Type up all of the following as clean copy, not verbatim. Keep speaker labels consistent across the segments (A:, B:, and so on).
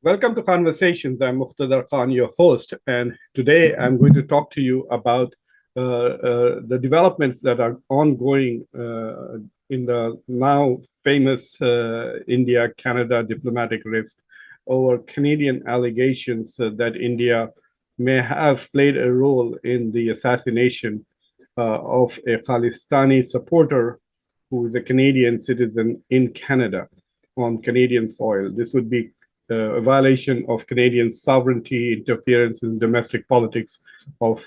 A: Welcome to Conversations. I'm Muqtedar Khan, your host, and today I'm going to talk to you about the developments that are ongoing in the now famous India-Canada diplomatic rift over Canadian allegations that India may have played a role in the assassination of a Khalistani supporter who is a Canadian citizen in Canada on Canadian soil. This would be a violation of Canadian sovereignty, interference in domestic politics of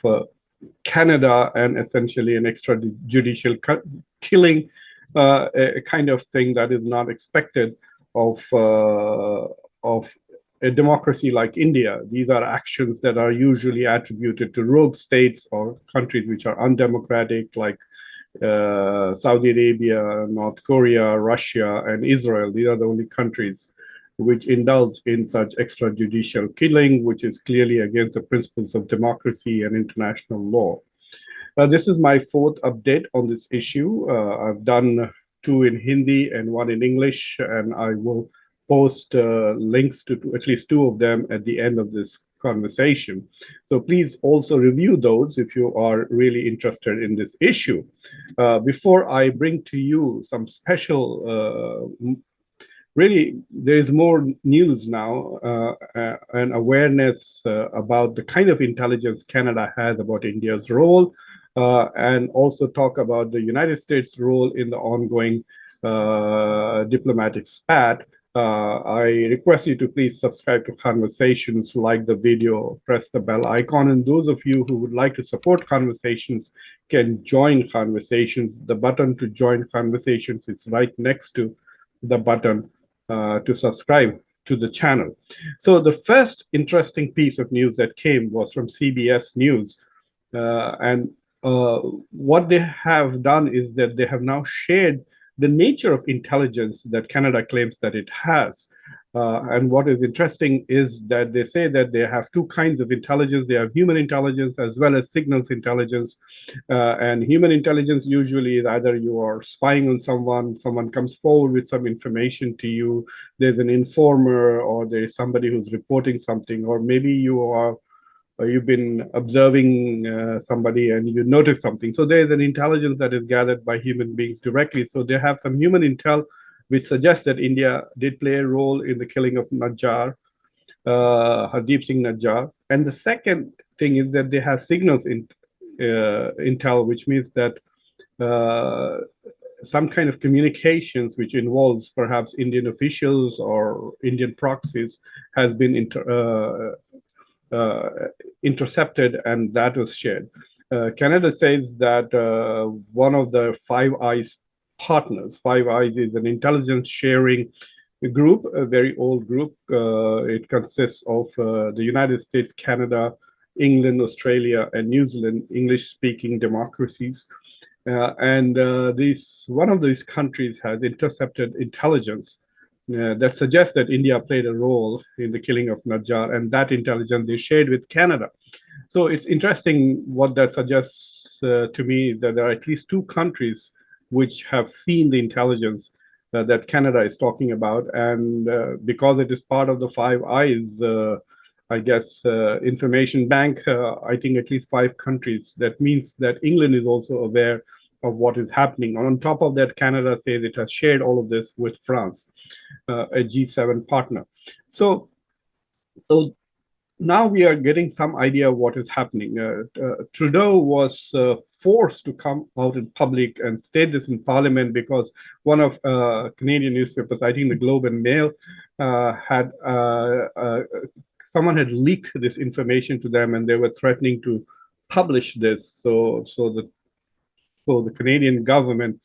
A: Canada, and essentially an extrajudicial killing, a kind of thing that is not expected of a democracy like India. These are actions that are usually attributed to rogue states or countries which are undemocratic, like Saudi Arabia, North Korea, Russia, and Israel. These are the only countries which indulge in such extrajudicial killing, which is clearly against the principles of democracy and international law. This is my fourth update on this issue. I've done two in Hindi and one in English, and I will post links to at least two of them at the end of this conversation. So please also review those if you are really interested in this issue. Before I bring to you some special really, there is more news now and awareness about the kind of intelligence Canada has about India's role, and also talk about the United States' role in the ongoing diplomatic spat. I request you to please subscribe to Conversations, like the video, press the bell icon, and those of you who would like to support Conversations can join Conversations. The button to join Conversations is right next to the button to subscribe to the channel. So the first interesting piece of news that came was from CBS News. And what they have done is that they have now shared the nature of intelligence that Canada claims that it has. And what is interesting is that they say that they have two kinds of intelligence. They have human intelligence as well as signals intelligence. And human intelligence usually is either you are spying on someone comes forward with some information to you, there's an informer, or there's somebody who's reporting something, or maybe you've been observing somebody and you notice something. So there's an intelligence that is gathered by human beings directly. So they have some human intel which suggests that India did play a role in the killing of Najjar, Hardeep Singh Najjar. And the second thing is that they have signals intel, which means that some kind of communications which involves perhaps Indian officials or Indian proxies has been intercepted, and that was shared. Canada says that one of the Five Eyes partners. Five Eyes is an intelligence sharing group, a very old group. It consists of the United States, Canada, England, Australia, and New Zealand, English-speaking democracies. And one of these countries has intercepted intelligence that suggests that India played a role in the killing of Najjar, and that intelligence they shared with Canada. So it's interesting. What that suggests to me is that there are at least two countries which have seen the intelligence that Canada is talking about. And because it is part of the Five Eyes, I guess, information bank, I think at least five countries. That means that England is also aware of what is happening. On top of that, Canada says it has shared all of this with France, a G7 partner. So now we are getting some idea of what is happening. Trudeau was forced to come out in public and state this in Parliament because one of Canadian newspapers, I think the Globe and Mail, had someone had leaked this information to them, and they were threatening to publish this. So the Canadian government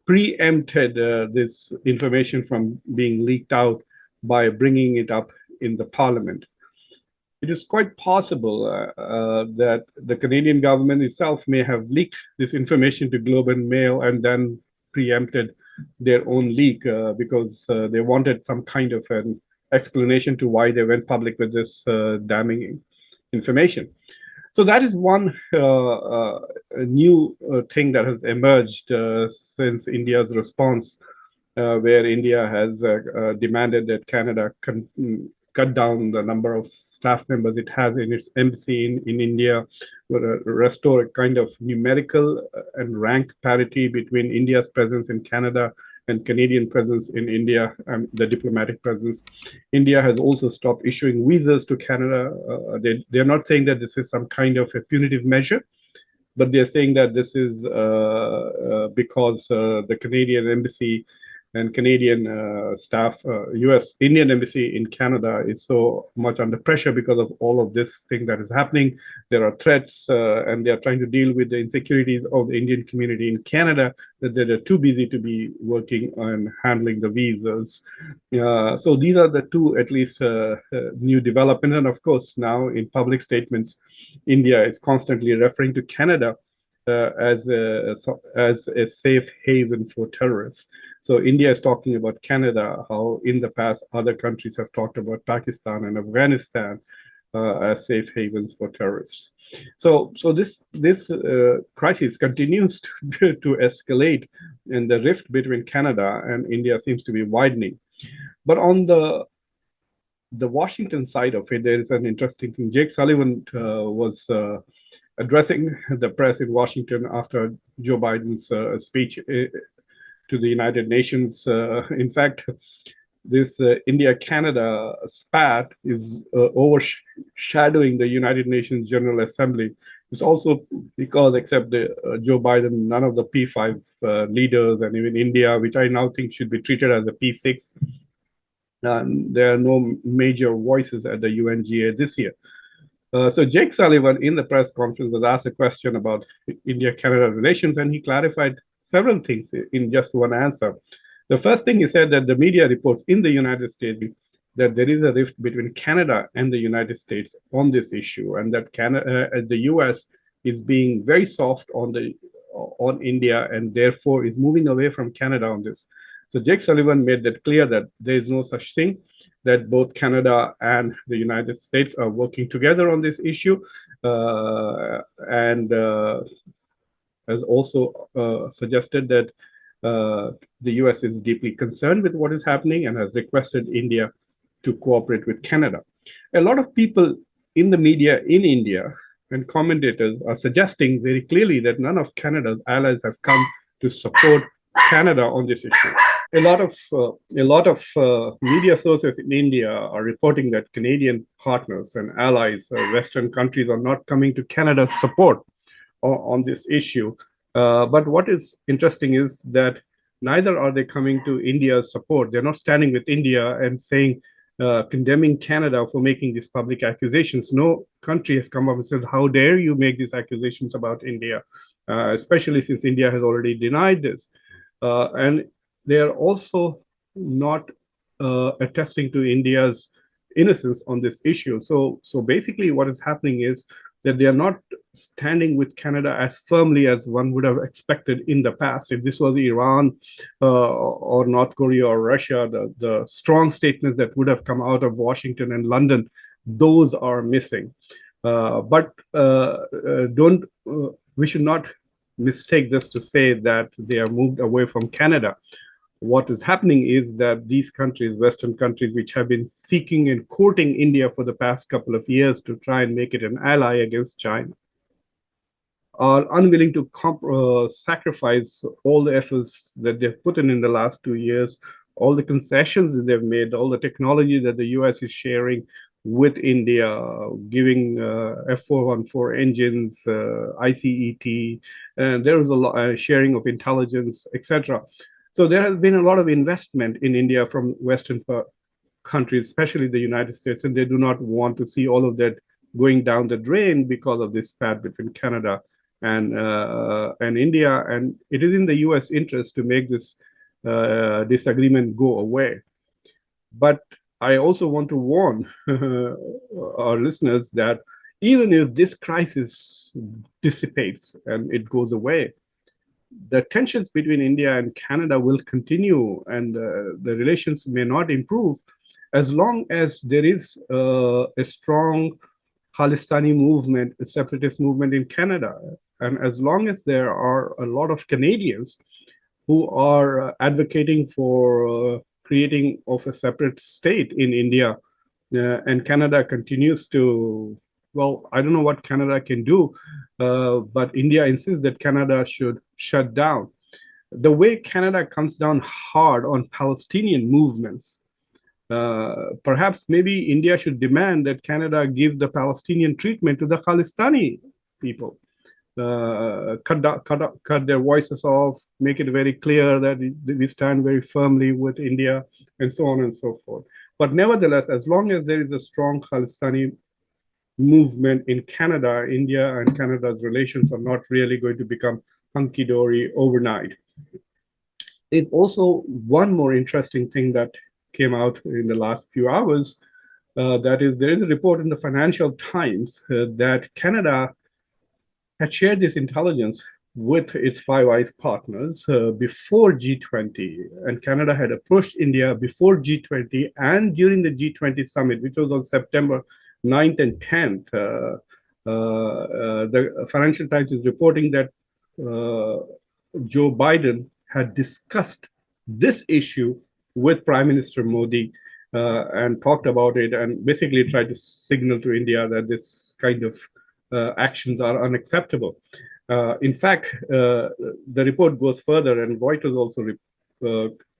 A: preempted this information from being leaked out by bringing it up in the Parliament. It is quite possible that the Canadian government itself may have leaked this information to Globe and Mail and then preempted their own leak because they wanted some kind of an explanation to why they went public with this damning information. So that is one new thing that has emerged since India's response, where India has demanded that Canada cut down the number of staff members it has in its embassy in India, restore a kind of numerical and rank parity between India's presence in Canada and Canadian presence in India, and the diplomatic presence. India has also stopped issuing visas to Canada. They're not saying that this is some kind of a punitive measure, but they're saying that this is because the Canadian embassy and Canadian staff, U.S. Indian embassy in Canada is so much under pressure because of all of this thing that is happening. There are threats, and they are trying to deal with the insecurities of the Indian community in Canada, that they're too busy to be working on handling the visas. So these are the two, at least, new developments. And of course, now in public statements, India is constantly referring to Canada as a safe haven for terrorists. So India is talking about Canada, how in the past other countries have talked about Pakistan and Afghanistan as safe havens for terrorists. So this crisis continues to escalate, and the rift between Canada and India seems to be widening. But on the Washington side of it, there is an interesting thing. Jake Sullivan was addressing the press in Washington after Joe Biden's speech to the United Nations. In fact, this India-Canada spat is overshadowing the United Nations General Assembly. It's also because, except Joe Biden, none of the P5 leaders, and even India, which I now think should be treated as a P6, there are no major voices at the UNGA this year. So Jake Sullivan in the press conference was asked a question about India-Canada relations, and he clarified several things in just one answer. The first thing he said, that the media reports in the United States that there is a rift between Canada and the United States on this issue, and that the US is being very soft on India, and therefore is moving away from Canada on this. So Jake Sullivan made that clear, that there is no such thing, that both Canada and the United States are working together on this issue, and has also suggested that the US is deeply concerned with what is happening and has requested India to cooperate with Canada. A lot of people in the media in India and commentators are suggesting very clearly that none of Canada's allies have come to support Canada on this issue. A lot of media sources in India are reporting that Canadian partners and allies, Western countries, are not coming to Canada's support on this issue. But what is interesting is that neither are they coming to India's support. They're not standing with India and saying, condemning Canada for making these public accusations. No country has come up and said, how dare you make these accusations about India, especially since India has already denied this. And they are also not attesting to India's innocence on this issue. So basically what is happening is that they are not standing with Canada as firmly as one would have expected in the past. If this was Iran or North Korea or Russia, the strong statements that would have come out of Washington and London, those are missing. But we should not mistake this to say that they are moved away from Canada. What is happening is that these countries, Western countries, which have been seeking and courting India for the past couple of years to try and make it an ally against China, are unwilling to sacrifice all the efforts that they've put in the last 2 years, all the concessions that they've made, all the technology that the US is sharing with India, giving F414 engines, ICET, and there is a lot sharing of intelligence, etc. So there has been a lot of investment in India from Western countries, especially the United States, and they do not want to see all of that going down the drain because of this spat between Canada and India. And it is in the US interest to make this disagreement go away. But I also want to warn our listeners that even if this crisis dissipates and it goes away, the tensions between India and Canada will continue, and the relations may not improve as long as there is a strong Khalistani movement, a separatist movement in Canada. And as long as there are a lot of Canadians who are advocating for creating of a separate state in India, and Canada continues to, well, I don't know what Canada can do, but India insists that Canada should shut down. The way Canada comes down hard on Palestinian movements, perhaps maybe India should demand that Canada give the Palestinian treatment to the Khalistani people. Cut their voices off, make it very clear that we stand very firmly with India, and so on and so forth. But nevertheless, as long as there is a strong Khalistani movement in Canada, India and Canada's relations are not really going to become hunky-dory overnight. There's also one more interesting thing that came out in the last few hours. That is, there is a report in the Financial Times that Canada had shared this intelligence with its Five Eyes partners before G20. And Canada had approached India before G20 and during the G20 summit, which was on September 9th and 10th. The Financial Times is reporting that Joe Biden had discussed this issue with Prime Minister Modi and talked about it and basically tried to signal to India that this kind of actions are unacceptable. In fact, the report goes further, and Reuters also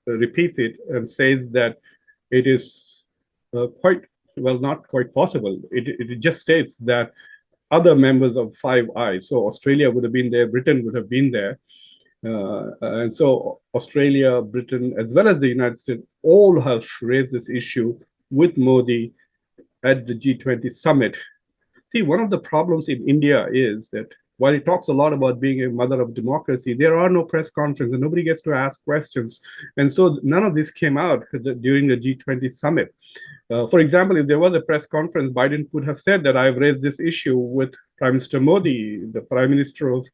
A: repeats it and says that it is quite, well, not quite possible. It just states that other members of Five Eyes, so Australia would have been there, Britain would have been there, and so Australia, Britain, as well as the United States, all have raised this issue with Modi at the G20 summit. See, one of the problems in India is that while it talks a lot about being a mother of democracy, there are no press conferences and nobody gets to ask questions. And so none of this came out during the G20 summit. For example, if there was a press conference, Biden could have said that I've raised this issue with Prime Minister Modi. The Prime Minister of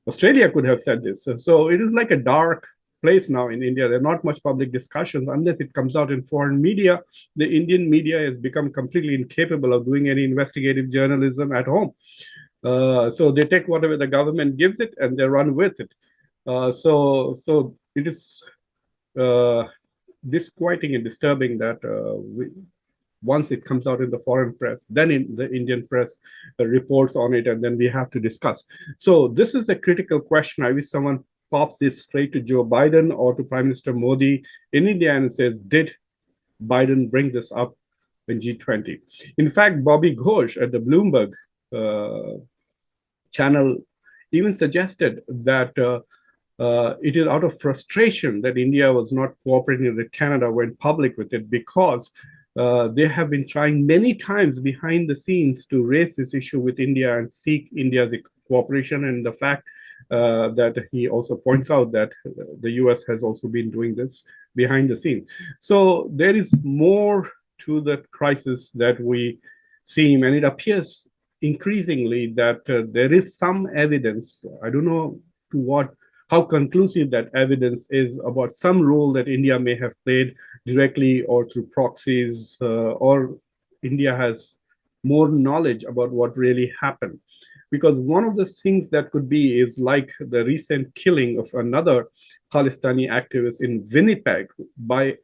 A: Australia could have said this. So it is like a dark place now in India. There are not much public discussions unless it comes out in foreign media. The Indian media has become completely incapable of doing any investigative journalism at home. So they take whatever the government gives it and they run with it. So it is disquieting and disturbing that once it comes out in the foreign press, then in the Indian press reports on it, and then we have to discuss. So this is a critical question. I wish someone pops this straight to Joe Biden or to Prime Minister Modi in India and says, did Biden bring this up in G20? In fact, Bobby Ghosh at the Bloomberg channel even suggested that it is out of frustration that India was not cooperating with Canada, went public with it, because they have been trying many times behind the scenes to raise this issue with India and seek India's cooperation. And the fact that he also points out that the US has also been doing this behind the scenes. So there is more to the crisis that we see, and it appears increasingly that there is some evidence. I don't know to what, how conclusive that evidence is about some role that India may have played directly or through proxies, or India has more knowledge about what really happened. Because one of the things that could be is like the recent killing of another Khalistani activist in Winnipeg by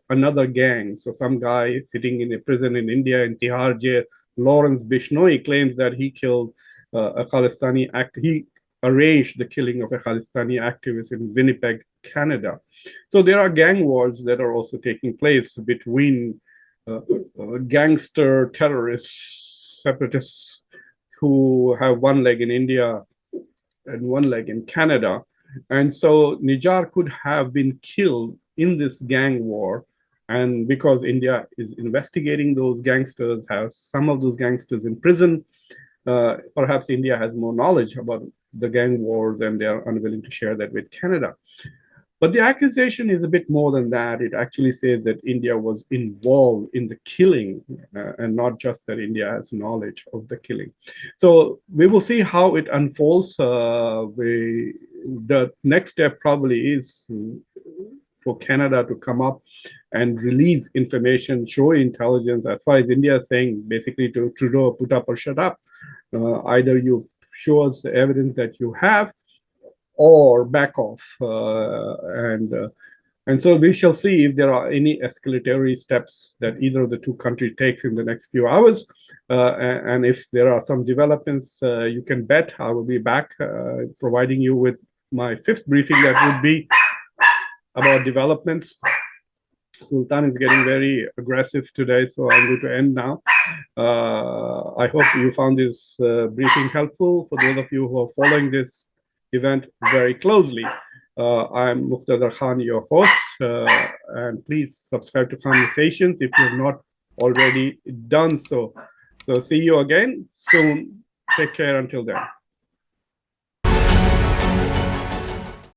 A: another gang. So some guy sitting in a prison in India in Tihar jail, Lawrence Bishnoi, claims that he killed a Khalistani he arranged the killing of a Khalistani activist in Winnipeg, Canada. So there are gang wars that are also taking place between gangster terrorists, separatists who have one leg in India and one leg in Canada. And so Nijar could have been killed in this gang war. And because India is investigating those gangsters, has some of those gangsters in prison, perhaps India has more knowledge about the gang wars and they are unwilling to share that with Canada. But the accusation is a bit more than that. It actually says that India was involved in the killing and not just that India has knowledge of the killing. So we will see how it unfolds. The next step probably is for Canada to come up and release information, show intelligence, as far as India is saying, basically to Trudeau, put up or shut up. Either you show us the evidence that you have, or back off. And so we shall see if there are any escalatory steps that either of the two countries takes in the next few hours. And if there are some developments, you can bet I will be back providing you with my fifth briefing that would be about developments. Sultan is getting very aggressive today, so I'm going to end now. I hope you found this briefing helpful for those of you who are following this event very closely. I'm Muqtedar Khan, your host, and please subscribe to Khanversations if you've not already done so. So see you again soon. Take care until then.